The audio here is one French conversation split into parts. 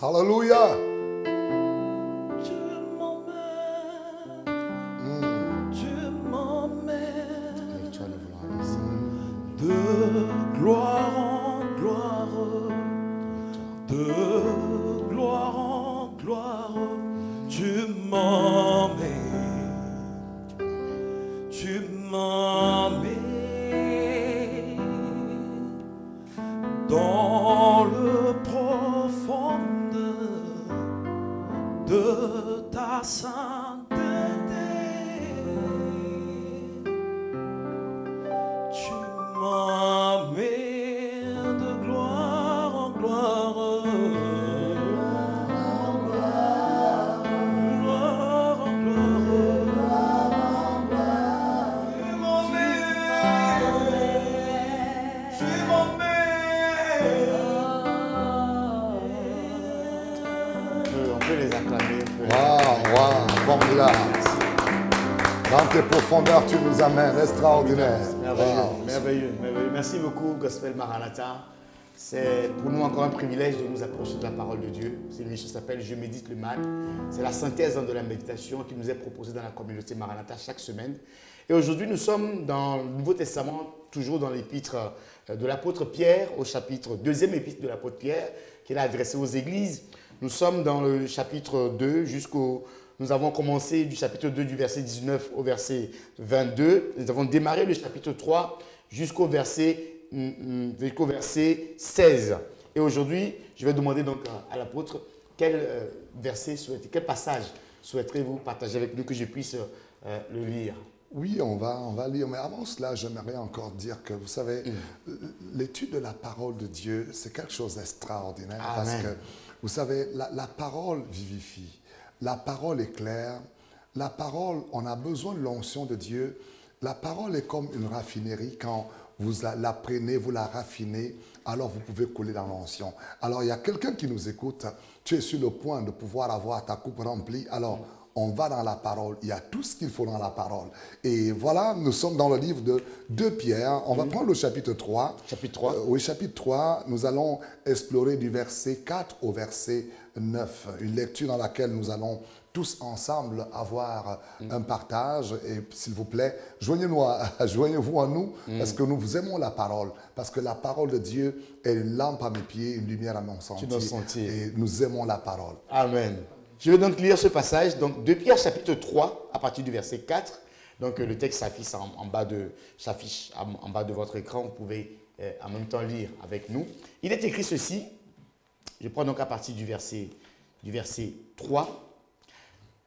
Alléluia. Tu m'emmènes de gloire en gloire, de gloire en gloire. Tu m'emmènes dans le profond de ta sainteté. Tu m'emmènes de gloire en gloire. Formidable. Dans tes profondeurs, tu nous amènes, extraordinaire. Merveilleux, Wow. merveilleux, merveilleux. Merci beaucoup, Gospel Maranatha. C'est pour nous encore un privilège de nous approcher de la parole de Dieu. Cette émission s'appelle Je médite le mal. C'est la synthèse de la méditation qui nous est proposée dans la communauté Maranatha chaque semaine. Et aujourd'hui, nous sommes dans le Nouveau Testament, toujours dans l'épître de l'apôtre Pierre, au chapitre, deuxième épître de l'apôtre Pierre, qu'il a adressé aux églises. Nous sommes dans le chapitre 2 jusqu'au... Nous avons commencé du chapitre 2 du verset 19 au verset 22. Nous avons démarré le chapitre 3 jusqu'au verset 16. Et aujourd'hui, je vais demander donc à l'apôtre quel verset quel passage souhaiterez-vous partager avec nous que je puisse le lire. Oui, on va lire. Mais avant cela, j'aimerais encore dire que, vous savez, l'étude de la parole de Dieu, c'est quelque chose d'extraordinaire. Parce que, vous savez, la parole vivifie. La parole est claire. La parole, on a besoin de l'onction de Dieu. La parole est comme une raffinerie. Quand vous la prenez, vous la raffinez, alors vous pouvez couler dans l'onction. Alors, il y a quelqu'un qui nous écoute. Tu es sur le point de pouvoir avoir ta coupe remplie. Alors, on va dans la parole. Il y a tout ce qu'il faut dans la parole. Et voilà, nous sommes dans le livre de 2 Pierre. On va prendre le chapitre 3. Chapitre 3. Oui, chapitre 3. Nous allons explorer du verset 4 au verset 9. Une lecture dans laquelle nous allons tous ensemble avoir un partage. Et s'il vous plaît, joignez-vous à nous parce que nous vous aimons la parole. Parce que la parole de Dieu est une lampe à mes pieds, une lumière à mon sentier. Et nous aimons la parole. Amen. Je vais donc lire ce passage, donc 2 Pierre chapitre 3, à partir du verset 4. Donc le texte s'affiche en bas de votre écran. Vous pouvez en même temps lire avec nous. Il est écrit ceci. Je prends donc à partir du verset 3.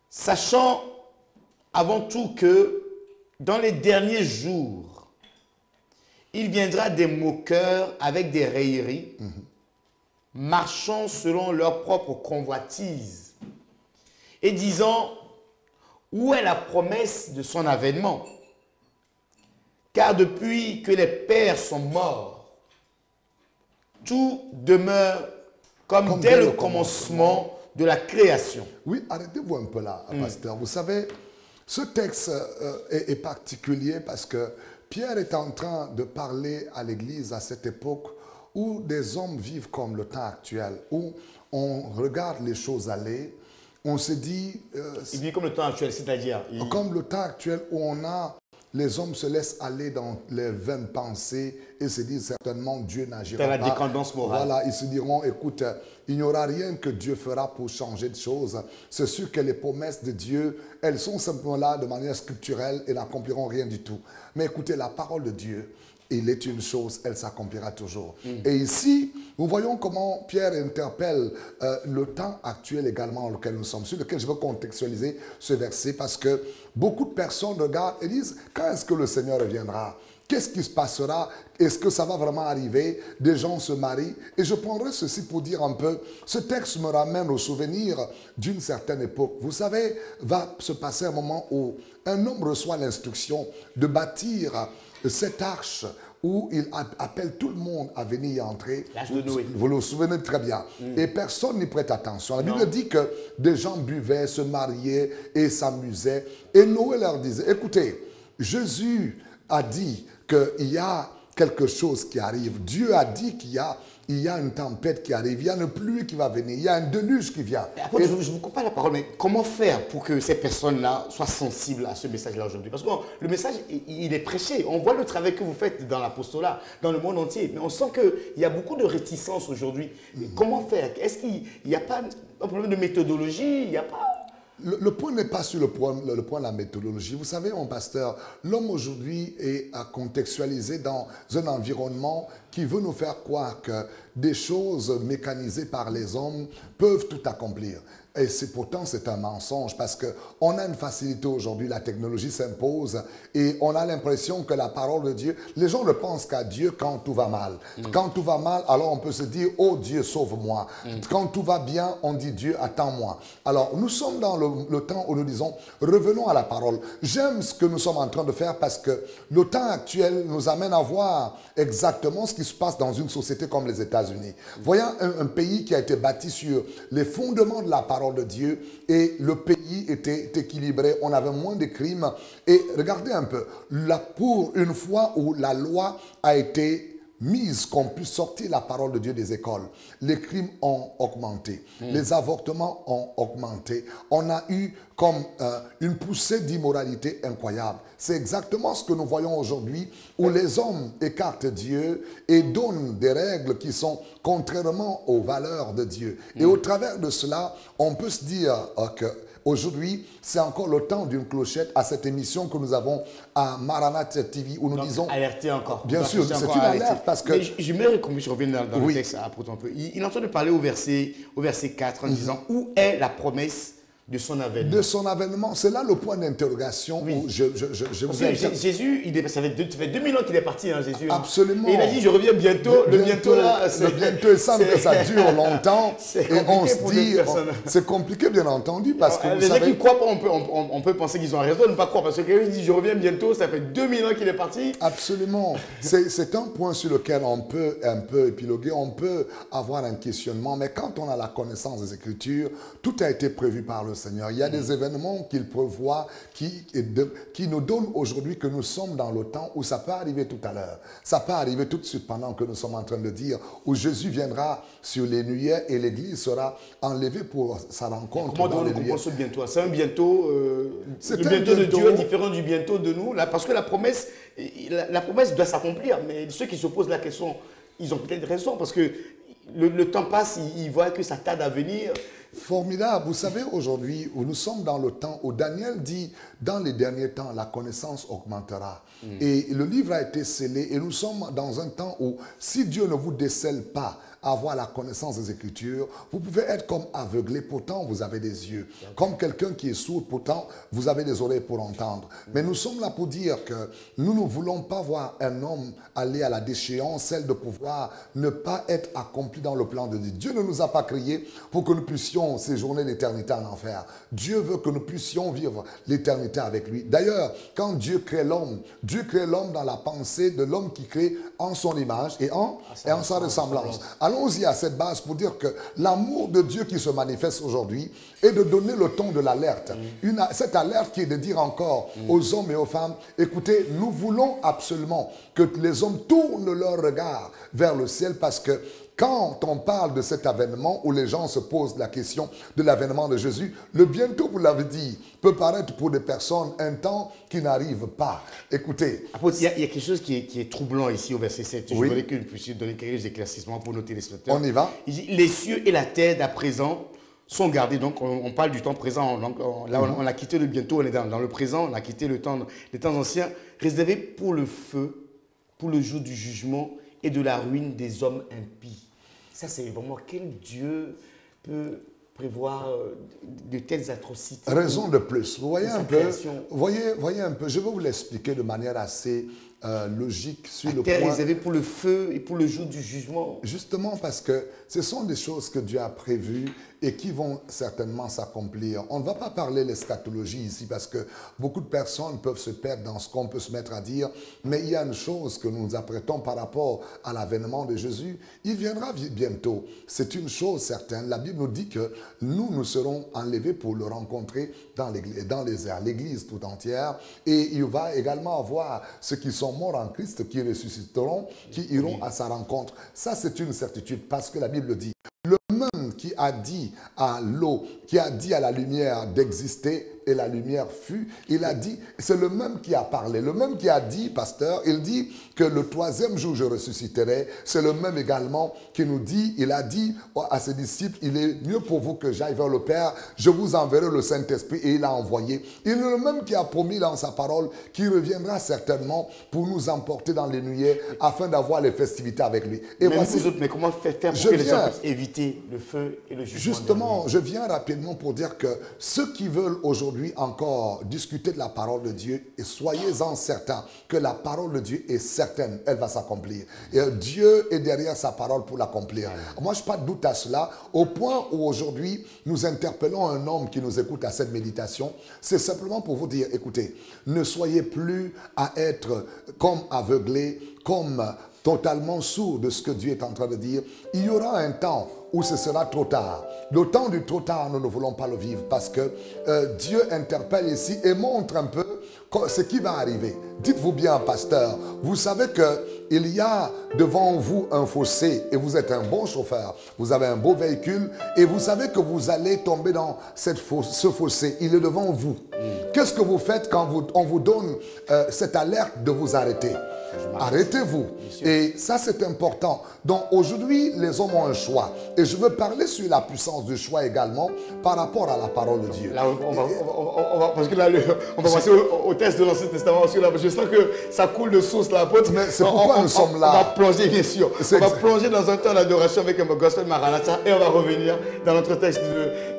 Sachant avant tout que dans les derniers jours, il viendra des moqueurs avec des railleries, marchant selon leur propre convoitise, et disant, où est la promesse de son avènement? Car depuis que les pères sont morts, tout demeure comme dès le commencement de la création. Oui, arrêtez-vous un peu là, pasteur. Vous savez, ce texte est particulier parce que Pierre est en train de parler à l'Église à cette époque où des hommes vivent comme le temps actuel, où on regarde les choses aller. On se dit... il vit comme le temps actuel, c'est-à-dire... Comme le temps actuel où les hommes se laissent aller dans les vaines pensées et se disent certainement Dieu n'agira pas. C'est la décadence morale. Voilà, ils se diront, écoute, il n'y aura rien que Dieu fera pour changer de choses. C'est sûr que les promesses de Dieu, elles sont simplement là de manière scripturelle et n'accompliront rien du tout. Mais écoutez, la parole de Dieu, il est une chose, elle s'accomplira toujours. Et ici, nous voyons comment Pierre interpelle le temps actuel également dans lequel nous sommes, sur lequel je veux contextualiser ce verset, parce que beaucoup de personnes regardent et disent, quand est-ce que le Seigneur reviendra? Qu'est-ce qui se passera? Est-ce que ça va vraiment arriver? Des gens se marient. Et je prendrai ceci pour dire un peu, ce texte me ramène au souvenir d'une certaine époque. Vous savez, va se passer un moment où un homme reçoit l'instruction de bâtir cette arche où il appelle tout le monde à venir y entrer. L'arche de Noé. Vous le souvenez très bien. Et personne n'y prête attention. La Bible dit que des gens buvaient, se mariaient et s'amusaient. Et Noé leur disait, écoutez, Jésus a dit qu'il y a quelque chose qui arrive. Dieu a dit qu'il y a il y a une tempête qui arrive, il y a une pluie qui va venir, il y a un déluge qui vient. Après, je ne vous coupe pas la parole, mais comment faire pour que ces personnes-là soient sensibles à ce message-là aujourd'hui? Parce que le message, il est prêché. On voit le travail que vous faites dans l'apostolat, dans le monde entier. Mais on sent qu'il y a beaucoup de réticence aujourd'hui. Comment faire? Est-ce qu'il n'y a pas un problème de méthodologie? Il n'y a pas... Le point n'est pas sur le point de la méthodologie. Vous savez, mon pasteur, l'homme aujourd'hui est à contextualiser dans un environnement qui veut nous faire croire que des choses mécanisées par les hommes peuvent tout accomplir. Et pourtant, c'est un mensonge parce qu'on a une facilité aujourd'hui, la technologie s'impose et on a l'impression que la parole de Dieu, les gens ne pensent qu'à Dieu quand tout va mal. Quand tout va mal, alors on peut se dire, oh Dieu, sauve-moi. Quand tout va bien, on dit Dieu, attends-moi. Alors, nous sommes dans le temps où nous disons, revenons à la parole. J'aime ce que nous sommes en train de faire parce que le temps actuel nous amène à voir exactement ce qui se passe dans une société comme les États-Unis. Voyons un pays qui a été bâti sur les fondements de la parole de Dieu et le pays était équilibré, on avait moins de crimes et regardez un peu, là, pour une fois où la loi a été mise qu'on puisse sortir la parole de Dieu des écoles, les crimes ont augmenté, les avortements ont augmenté, on a eu comme une poussée d'immoralité incroyable. C'est exactement ce que nous voyons aujourd'hui où les hommes écartent Dieu et donnent des règles qui sont contrairement aux valeurs de Dieu. Et au travers de cela, on peut se dire que aujourd'hui, c'est encore le temps d'une clochette à cette émission que nous avons à Maranatha TV où nous disons... Alerter encore. Bien sûr, c'est une alerte parce que... Mais j'aimerais qu'on puisse revenir dans le texte à propos un peu. Il est en train de parler au verset 4 en disant « Où est la promesse de son avènement ?» De son avènement, c'est là le point d'interrogation où je vous ai... Jésus, ça fait 2000 ans qu'il est parti, hein, Jésus. Absolument. Et il a dit, je reviens bientôt. Le bientôt là, le bientôt, il semble que ça dure longtemps. Et on se dit, c'est compliqué bien entendu parce que les gens qui ne croient pas, on peut penser qu'ils ont raison de ne pas croire parce que quelqu'un dit, je reviens bientôt, ça fait 2000 ans qu'il est parti. Absolument. C'est un point sur lequel on peut un peu épiloguer, on peut avoir un questionnement, mais quand on a la connaissance des Écritures, tout a été prévu par le Seigneur. Il y a des événements qu'il prévoit qui nous donnent aujourd'hui que nous sommes dans le temps où ça peut arriver tout à l'heure. Ça peut arriver tout de suite pendant que nous sommes en train de dire où Jésus viendra sur les nuées et l'Église sera enlevée pour sa rencontre. Comment on comprend ce bientôt? C'est un bientôt, le bientôt de Dieu est différent du bientôt de nous, là, parce que la promesse doit s'accomplir. Mais ceux qui se posent la question, ils ont peut-être raison parce que le temps passe, ils voient que ça tarde à venir. Formidable. Vous savez, aujourd'hui, où nous sommes dans le temps où Daniel dit, dans les derniers temps, la connaissance augmentera. Et le livre a été scellé et nous sommes dans un temps où, si Dieu ne vous décèle pas avoir la connaissance des Écritures, vous pouvez être comme aveuglé, pourtant vous avez des yeux. Comme quelqu'un qui est sourd, pourtant vous avez des oreilles pour entendre. Mais nous sommes là pour dire que nous ne voulons pas voir un homme aller à la déchéance, celle de pouvoir ne pas être accompli dans le plan de Dieu. Dieu ne nous a pas créés pour que nous puissions séjourner l'éternité en enfer. Dieu veut que nous puissions vivre l'éternité avec lui. D'ailleurs, quand Dieu crée l'homme dans la pensée de l'homme qui crée en son image et en sa ressemblance. Allons-y à cette base pour dire que l'amour de Dieu qui se manifeste aujourd'hui est de donner le ton de l'alerte. Cette alerte qui est de dire encore aux hommes et aux femmes, écoutez, nous voulons absolument que les hommes tournent leur regard vers le ciel parce que quand on parle de cet avènement où les gens se posent la question de l'avènement de Jésus, le bientôt, vous l'avez dit, peut paraître pour des personnes un temps qui n'arrive pas. Écoutez. Il y a quelque chose qui est troublant ici au verset 7. Je voudrais que vous puissiez donner quelques éclaircissements pour nos téléspectateurs. On y va. Il dit, les cieux et la terre d'à présent sont gardés. Donc, on parle du temps présent. Donc, là, on a quitté le bientôt, on est dans le présent, on a quitté les temps anciens, réservés pour le feu, pour le jour du jugement et de la ruine des hommes impies. Ça, c'est vraiment quel Dieu peut prévoir de telles atrocités. Raison de plus. Vous voyez un peu, voyez un peu, je vais vous l'expliquer de manière assez logique sur le point. La terre réservée pour le feu et pour le jour du jugement. Justement parce que ce sont des choses que Dieu a prévues et qui vont certainement s'accomplir. On ne va pas parler l'eschatologie ici parce que beaucoup de personnes peuvent se perdre dans ce qu'on peut se mettre à dire, mais il y a une chose que nous nous apprêtons par rapport à l'avènement de Jésus. Il viendra bientôt. C'est une chose certaine. La Bible nous dit que nous serons enlevés pour le rencontrer dans les airs, l'Église tout entière. Et il va également avoir ceux qui sont sont morts en Christ, qui ressusciteront, qui iront à sa rencontre. Ça, c'est une certitude parce que la Bible dit, le même qui a dit à l'eau, qui a dit à la lumière d'exister, et la lumière fut, il a dit, c'est le même qui a parlé, le même qui a dit, pasteur, il dit que le troisième jour je ressusciterai, c'est le même également qui nous dit, il a dit à ses disciples, il est mieux pour vous que j'aille vers le Père, je vous enverrai le Saint-Esprit, et il a envoyé. Il est le même qui a promis dans sa parole qu'il reviendra certainement pour nous emporter dans les nuées afin d'avoir les festivités avec lui. Et mais voici, vous autres, mais comment faire pour que les gens puissent éviter le feu et le jugement? Justement, je viens rapidement pour dire que ceux qui veulent aujourd'hui encore discuter de la parole de Dieu, et soyez-en certains que la parole de Dieu est certaine, elle va s'accomplir. Et Dieu est derrière sa parole pour l'accomplir. Moi, je n'ai pas de doute à cela, au point où aujourd'hui, nous interpellons un homme qui nous écoute à cette méditation. C'est simplement pour vous dire, écoutez, ne soyez plus à être comme aveuglés, comme totalement sourds de ce que Dieu est en train de dire. Il y aura un temps où ce sera trop tard. Le temps du trop tard, nous ne voulons pas le vivre parce que Dieu interpelle ici et montre un peu ce qui va arriver. Dites-vous bien, pasteur, vous savez qu'il y a devant vous un fossé et vous êtes un bon chauffeur, vous avez un beau véhicule et vous savez que vous allez tomber dans ce fossé, il est devant vous. Qu'est-ce que vous faites quand on vous donne cette alerte de vous arrêter? Arrêtez-vous. Et ça, c'est important. Donc, aujourd'hui, les hommes ont un choix. Et je veux parler sur la puissance du choix également par rapport à la parole de Dieu. Là, parce que là, on va passer au test de l'Ancien Testament. Parce que là, je sens que ça coule de source, l'apôtre. Mais c'est pourquoi nous sommes là. On va plonger, bien sûr. On va plonger dans un temps d'adoration avec un gospel Maranatha et on va revenir dans notre texte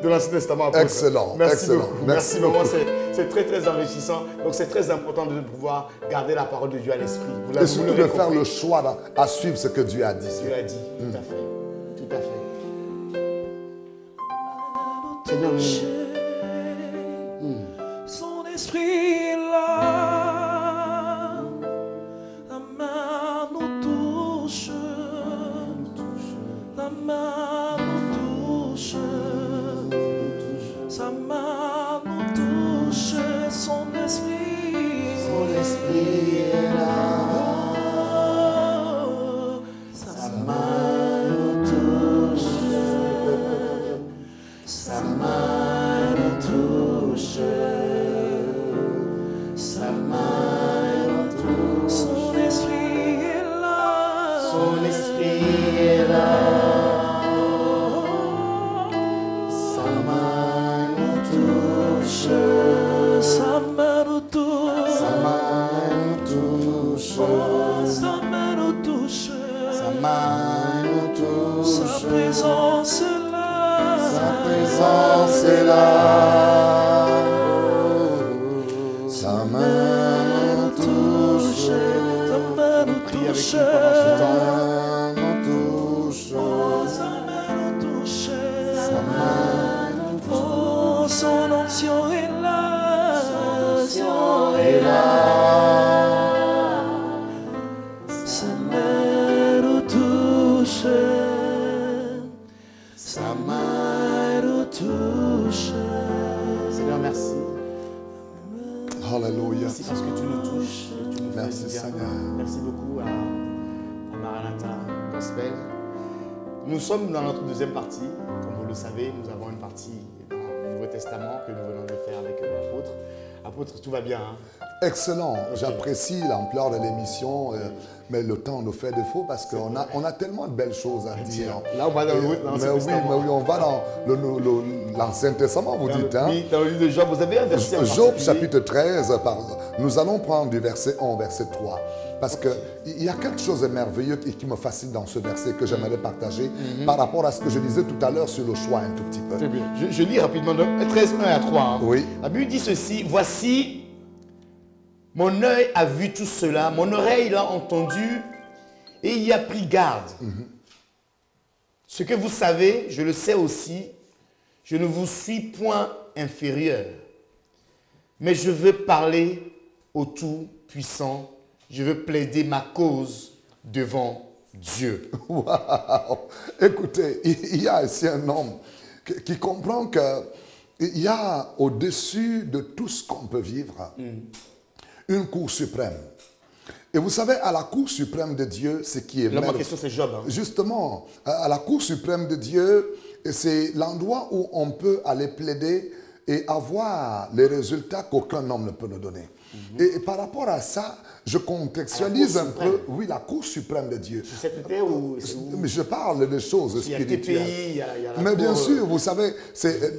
de l'Ancien Testament. Apôtre. Excellent. Merci excellent. beaucoup. Merci vraiment, beaucoup. c'est très, très enrichissant. Donc, c'est très important de pouvoir garder la parole de Dieu à l'esprit. Et surtout de faire le choix à suivre ce que Dieu a dit. Dieu a dit, tout à fait. Tout à fait. Seigneur, son esprit est là, la main nous touche, la main nous touche, sa main nous touche, son esprit est là. Sa main nous touche, sa main nous touche, sa main nous touche. Son esprit est là, son esprit est là. Sa main nous touche, sa main nous touche, sa main nous touche, sa main nous touche, sa main nous touche. Sa présence est là, sa présence est là. Sa main nous touche, sa main nous touche, sa main nous touche, sa main nous touche, sa main nous touche. Oh, son onction est là, son onction est là. Sa main nous touche, sa main nous touche. Seigneur, merci. Alléluia. Merci parce que tu nous touches. Et tu nous Merci, fais du bien. Seigneur. Merci beaucoup à Maranatha Gospel. Nous sommes dans notre deuxième partie. Comme vous le savez, nous avons une partie dans le Nouveau Testament que nous venons de faire avec l'apôtre. Apôtre, tout va bien, hein? Excellent. J'apprécie l'ampleur de l'émission, mais le temps nous fait défaut parce qu'on a tellement de belles choses à dire. Là, on va dans l'Ancien Testament. Oui, on va dans l'Ancien Testament, vous dites. Hein? Oui, dans le livre de Job, vous avez un verset en Job particulier. chapitre 13, nous allons prendre du verset 1 au verset 3. Parce qu'il y a quelque chose de merveilleux qui me fascine dans ce verset que j'aimerais partager par rapport à ce que je disais tout à l'heure sur le choix un tout petit peu. Très bien. Je lis rapidement, donc, 13, 1 à 3. Hein. Oui. La Bible dit ceci, voici, mon œil a vu tout cela, mon oreille l'a entendu et il y a pris garde. Ce que vous savez, je le sais aussi, je ne vous suis point inférieur. Mais je veux parler au Tout-Puissant, je veux plaider ma cause devant Dieu. Wow. Écoutez, il y a ici un homme qui comprend qu'il y a au-dessus de tout ce qu'on peut vivre une cour suprême. Et vous savez, à la Cour suprême de Dieu, ce qui est Là, ma merveilleux. question, c'est Job. Hein. Justement, à la Cour suprême de Dieu, c'est l'endroit où on peut aller plaider et avoir les résultats qu'aucun homme ne peut nous donner. Et par rapport à ça, je contextualise un peu, oui, la Cour suprême de Dieu. Sur cette terre ou Mais je parle de choses il y a spirituelles. TPI, il y a la Mais cour, bien sûr, vous savez,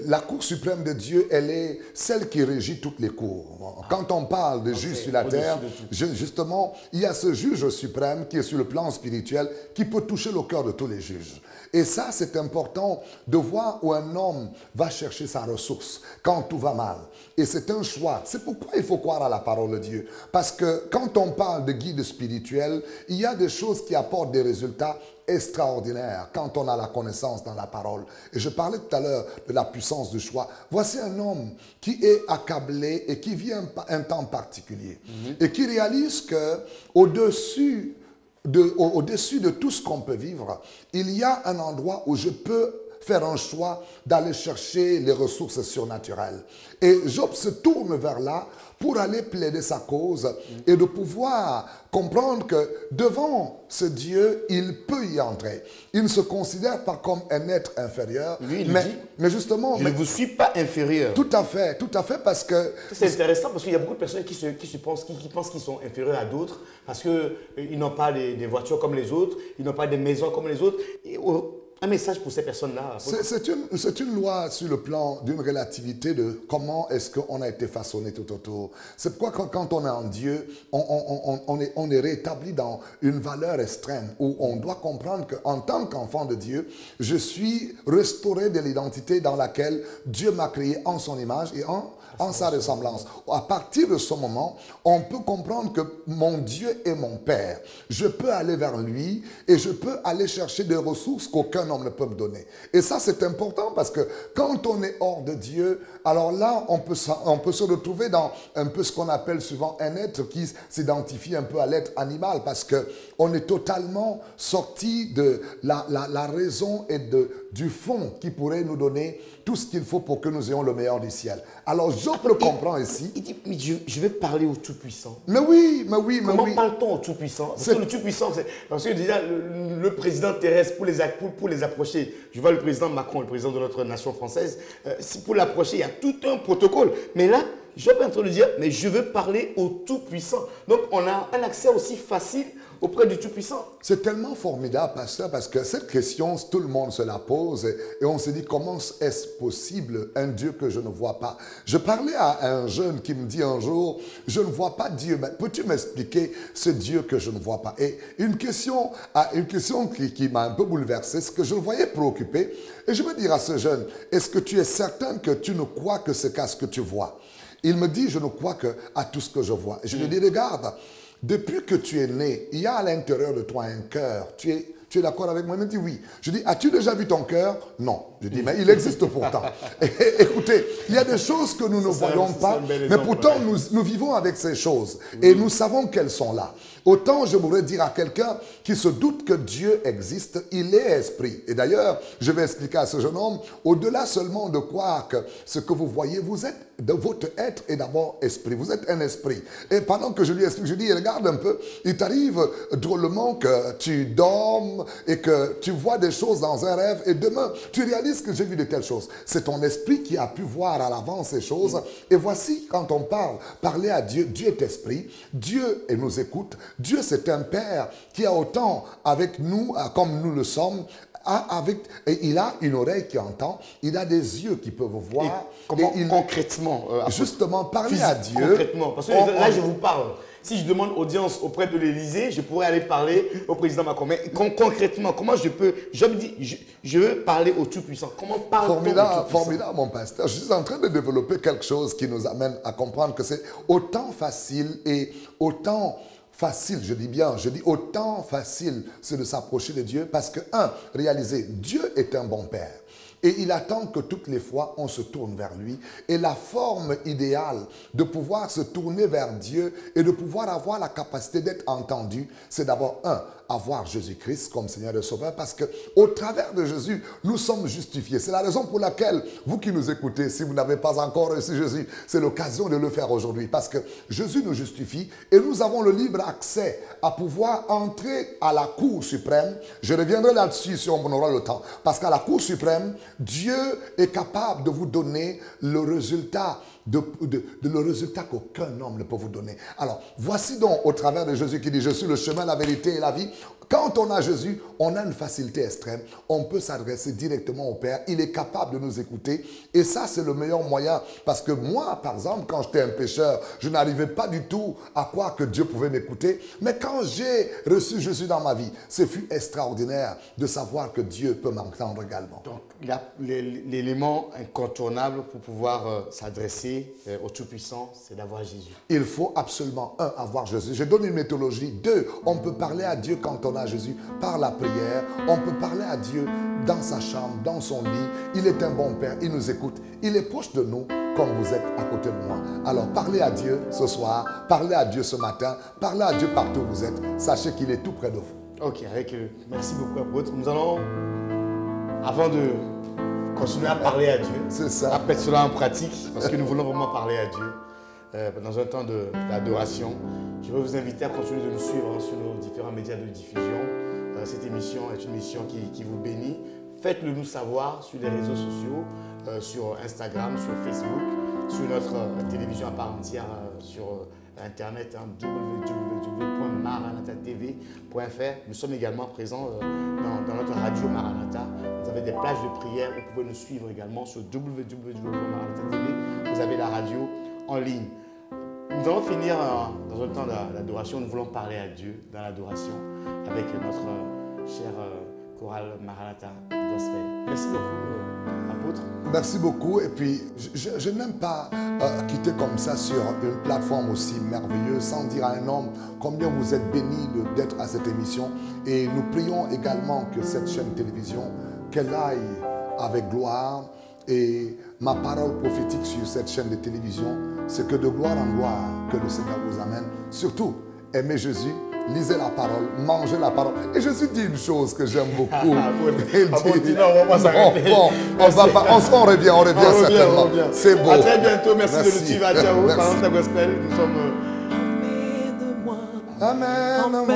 la Cour suprême de Dieu, elle est celle qui régit toutes les cours. Quand on parle de juge sur la terre, justement, il y a ce juge suprême qui est sur le plan spirituel, qui peut toucher le cœur de tous les juges. Et ça, c'est important de voir où un homme va chercher sa ressource quand tout va mal. Et c'est un choix. C'est pourquoi il faut croire à la parole de Dieu. Parce que quand on parle de guide spirituel, il y a des choses qui apportent des résultats extraordinaires quand on a la connaissance dans la parole. Et je parlais tout à l'heure de la puissance du choix. Voici un homme qui est accablé et qui vit un temps particulier. Et qui réalise que au-dessus de tout ce qu'on peut vivre, il y a un endroit où je peux faire un choix d'aller chercher les ressources surnaturelles. Et Job se tourne vers là pour aller plaider sa cause et de pouvoir comprendre que devant ce Dieu, il peut y entrer. Il ne se considère pas comme un être inférieur, lui, mais justement... Je ne vous suis pas inférieur. Tout à fait, parce que... C'est intéressant parce qu'il y a beaucoup de personnes qui pensent qu'ils sont inférieurs à d'autres parce qu'ils n'ont pas des voitures comme les autres, ils n'ont pas des maisons comme les autres. Et, un message pour ces personnes-là. C'est une loi sur le plan d'une relativité de comment est-ce qu'on a été façonné tout autour. C'est pourquoi quand on est en Dieu, on est rétabli dans une valeur extrême où on doit comprendre qu'en tant qu'enfant de Dieu, je suis restauré de l'identité dans laquelle Dieu m'a créé en son image et en sa ressemblance. À partir de ce moment, on peut comprendre que mon Dieu est mon Père. Je peux aller vers lui et je peux aller chercher des ressources qu'aucun homme ne peut me donner. Et ça, c'est important parce que quand on est hors de Dieu, alors là, on peut se retrouver dans un peu ce qu'on appelle souvent un être qui s'identifie un peu à l'être animal parce qu'on est totalement sorti de la raison et du fond qui pourrait nous donner tout ce qu'il faut pour que nous ayons le meilleur du ciel. Alors, Job le comprend ici. Il dit, mais je vais parler au Tout-Puissant. Mais oui. Comment parle-t-on au Tout-Puissant? Parce que le Tout-Puissant, parce que déjà, le président terrestre, pour les approcher, je vois le président Macron, le président de notre nation française, pour l'approcher, il y a tout un protocole. Mais là, Job est en train de dire, mais je veux parler au Tout-Puissant. Donc, on a un accès aussi facile auprès du Tout-Puissant. C'est tellement formidable, pasteur, parce que cette question, tout le monde se la pose et on se dit, comment est-ce possible un Dieu que je ne vois pas? Je parlais à un jeune qui me dit un jour, je ne vois pas Dieu, mais peux-tu m'expliquer ce Dieu que je ne vois pas? Et une question qui m'a un peu bouleversé, c'est que je le voyais préoccupé et je me dis à ce jeune, est-ce que tu es certain que tu ne crois que ce qu'à ce que tu vois? Il me dit, je ne crois qu'à tout ce que je vois. Et je lui dis, regarde, depuis que tu es né, il y a à l'intérieur de toi un cœur. Tu es d'accord avec moi? Il me dit oui. Je dis, as-tu déjà vu ton cœur? Non. Je dis, mais il existe pourtant. Écoutez, il y a des choses que nous ne voyons pas, mais pourtant nous vivons avec ces choses. Et nous savons qu'elles sont là. Autant je voudrais dire à quelqu'un qui se doute que Dieu existe, il est esprit. Et d'ailleurs, je vais expliquer à ce jeune homme, au-delà seulement de croire que ce que vous voyez, vous êtes, votre être est d'abord esprit. Vous êtes un esprit. Et pendant que je lui explique, je dis, regarde un peu, il t'arrive drôlement que tu dormes et que tu vois des choses dans un rêve et demain, tu réalises que j'ai vu de telles choses. C'est ton esprit qui a pu voir à l'avance ces choses. Et voici, quand on parler à Dieu, Dieu est esprit, Dieu nous écoute. Dieu, c'est un Père qui a autant avec nous, comme nous le sommes, et il a une oreille qui entend, il a des yeux qui peuvent voir. Et comment concrètement justement, parler à Dieu. Concrètement, parce que là, je vous parle. Si je demande audience auprès de l'Élysée, je pourrais aller parler au président Macron. Mais concrètement, comment je peux... Je me dis, je veux parler au Tout-Puissant. Comment parle-t-on au Tout-Puissant? Formidable, mon pasteur. Je suis en train de développer quelque chose qui nous amène à comprendre que c'est autant facile et autant... facile, je dis autant facile, c'est de s'approcher de Dieu parce que, réaliser, Dieu est un bon Père. Et il attend que toutes les fois, on se tourne vers lui. Et la forme idéale de pouvoir se tourner vers Dieu et de pouvoir avoir la capacité d'être entendu, c'est d'abord, avoir Jésus-Christ comme Seigneur et Sauveur parce qu'au travers de Jésus, nous sommes justifiés. C'est la raison pour laquelle, vous qui nous écoutez, si vous n'avez pas encore reçu Jésus, c'est l'occasion de le faire aujourd'hui parce que Jésus nous justifie et nous avons le libre accès à pouvoir entrer à la Cour suprême. Je reviendrai là-dessus si on aura le temps. Parce qu'à la Cour suprême, Dieu est capable de vous donner le résultat le résultat qu'aucun homme ne peut vous donner. Alors, voici donc au travers de Jésus qui dit « Je suis le chemin, la vérité et la vie ». Quand on a Jésus, on a une facilité extrême. On peut s'adresser directement au Père. Il est capable de nous écouter. Et ça, c'est le meilleur moyen. Parce que moi, par exemple, quand j'étais un pécheur, je n'arrivais pas du tout à croire que Dieu pouvait m'écouter. Mais quand j'ai reçu Jésus dans ma vie, ce fut extraordinaire de savoir que Dieu peut m'entendre également. Donc, l'élément incontournable pour pouvoir s'adresser au Tout-Puissant, c'est d'avoir Jésus. Il faut absolument, un, avoir Jésus. Je donne une méthodologie. Deux, on peut parler à Dieu quand on a Jésus par la prière. On peut parler à Dieu dans sa chambre, dans son lit. Il est un bon Père, il nous écoute. Il est proche de nous comme vous êtes à côté de moi. Alors parlez à Dieu ce soir, parlez à Dieu ce matin, parlez à Dieu partout où vous êtes. Sachez qu'il est tout près de vous. Ok, merci beaucoup apôtre. Nous allons, avant de continuer à parler à Dieu, c'est ça. À mettre cela en pratique, parce que nous voulons vraiment parler à Dieu dans un temps d'adoration. Je vais vous inviter à continuer de nous suivre sur nos différents médias de diffusion. Cette émission est une émission qui vous bénit. Faites-le nous savoir sur les réseaux sociaux, sur Instagram, sur Facebook, sur notre télévision à part entière, sur Internet, www.maranatatv.fr. Nous sommes également présents dans notre radio Maranatha. Vous avez des plages de prière. Vous pouvez nous suivre également sur www.maranatatv. Vous avez la radio en ligne. Nous allons finir dans un temps d'adoration. Nous voulons parler à Dieu dans l'adoration avec notre chère chorale Maranatha Gospel. Merci beaucoup, apôtre. Merci beaucoup. Et puis, je n'aime pas quitter comme ça sur une plateforme aussi merveilleuse sans dire à un homme combien vous êtes béni d'être à cette émission. Et nous prions également que cette chaîne de télévision, qu'elle aille avec gloire. Et ma parole prophétique sur cette chaîne de télévision, c'est que de gloire en gloire, que le Seigneur vous amène. Surtout, aimez Jésus, lisez la parole, mangez la parole. Et Jésus dit une chose que j'aime beaucoup. Il dit, on revient certainement. C'est beau. À très bientôt. Merci de nous suivre. Ciao. Maranatha Gospel. Nous sommes... Emmène-moi. Emmène-moi.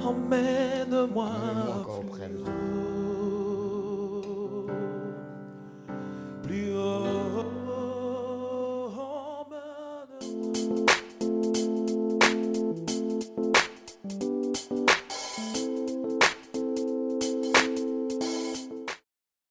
Emmène-moi. Encore auprès de toi.